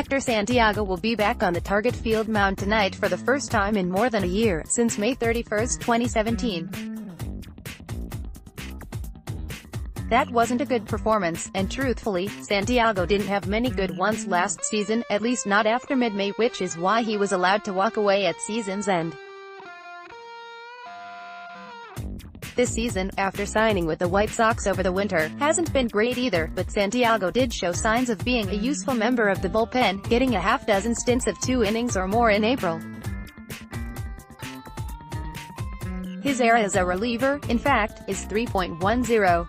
Hector Santiago will be back on the target field mound tonight for the first time in more than a year, since May 31, 2017. That wasn't a good performance, and truthfully, Santiago didn't have many good ones last season, at least not after mid-May, which is why he was allowed to walk away at season's end. This season, after signing with the White Sox over the winter, hasn't been great either, but Santiago did show signs of being a useful member of the bullpen, getting a half-dozen stints of 2 innings or more in April. His era as a reliever, in fact, is 3.10.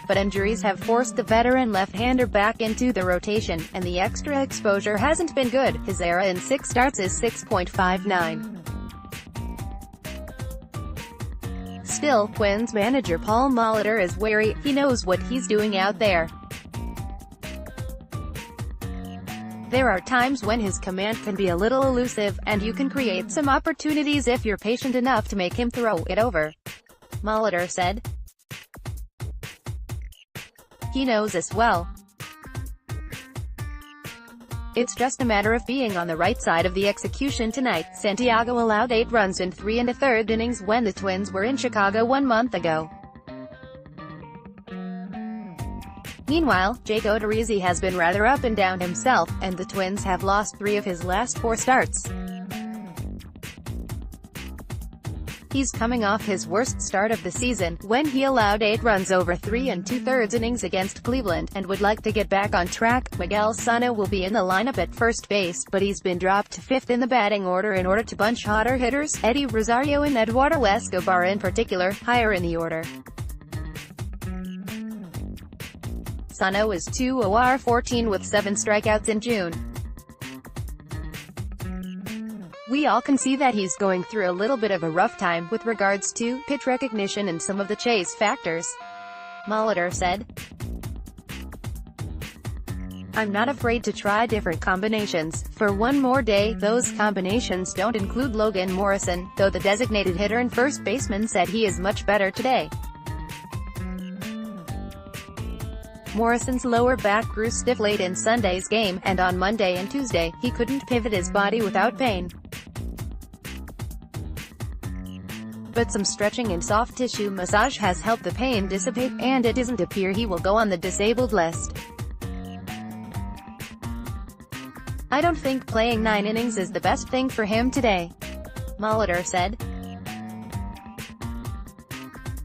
But injuries have forced the veteran left-hander back into the rotation, and the extra exposure hasn't been good. His ERA in 6 starts is 6.59. Still, Twins manager Paul Molitor is wary. He knows what he's doing out there. There are times when his command can be a little elusive, and you can create some opportunities if you're patient enough to make him throw it over, Molitor said. He knows us well. It's just a matter of being on the right side of the execution tonight. Santiago allowed 8 runs in 3 1/3 innings when the Twins were in Chicago 1 month ago. Meanwhile, Jake Odorizzi has been rather up and down himself, and the Twins have lost 3 of his last 4 starts. He's coming off his worst start of the season, when he allowed 8 runs over 3 2/3 innings against Cleveland, and would like to get back on track. Miguel Sano will be in the lineup at first base, but he's been dropped to 5th in the batting order in order to bunch hotter hitters, Eddie Rosario and Eduardo Escobar in particular, higher in the order. Sano is 2-0-14 with 7 strikeouts in June. We all can see that he's going through a little bit of a rough time with regards to pitch recognition and some of the chase factors, Molitor said. I'm not afraid to try different combinations. For one more day, those combinations don't include Logan Morrison, though the designated hitter and first baseman said he is much better today. Morrison's lower back grew stiff late in Sunday's game, and on Monday and Tuesday, he couldn't pivot his body without pain. But some stretching and soft tissue massage has helped the pain dissipate, and it doesn't appear he will go on the disabled list. I don't think playing 9 innings is the best thing for him today, Molitor said.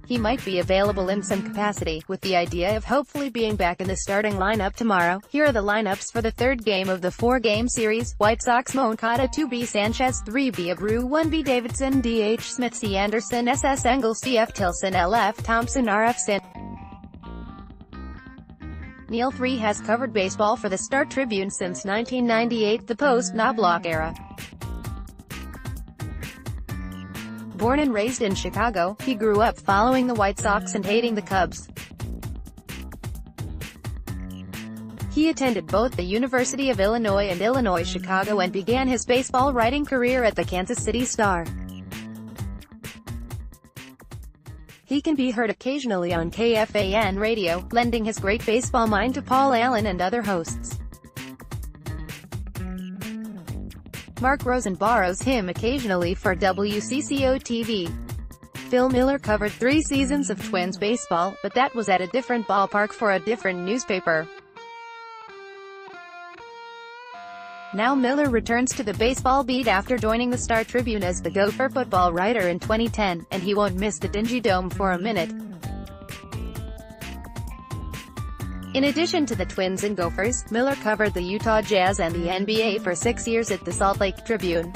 He might be available in some capacity, with the idea of hopefully being back in the starting lineup tomorrow. Here are the lineups for the 3rd game of the 4-game series. White Sox: Moncada 2B, Sanchez 3B, Abreu 1B, Davidson DH, Smith C, Anderson SS, Engel CF, Tilson LF, Thompson RF, Neil 3 has covered baseball for the Star Tribune since 1998, the post-Knobloch era. Born and raised in Chicago, he grew up following the White Sox and hating the Cubs. He attended both the University of Illinois and Illinois Chicago and began his baseball writing career at the Kansas City Star. He can be heard occasionally on KFAN radio, lending his great baseball mind to Paul Allen and other hosts. Mark Rosen borrows him occasionally for WCCO-TV. Phil Miller covered 3 seasons of Twins baseball, but that was at a different ballpark for a different newspaper. Now Miller returns to the baseball beat after joining the Star Tribune as the Gopher football writer in 2010, and he won't miss the dingy dome for a minute. In addition to the Twins and Gophers, Miller covered the Utah Jazz and the NBA for 6 years at the Salt Lake Tribune.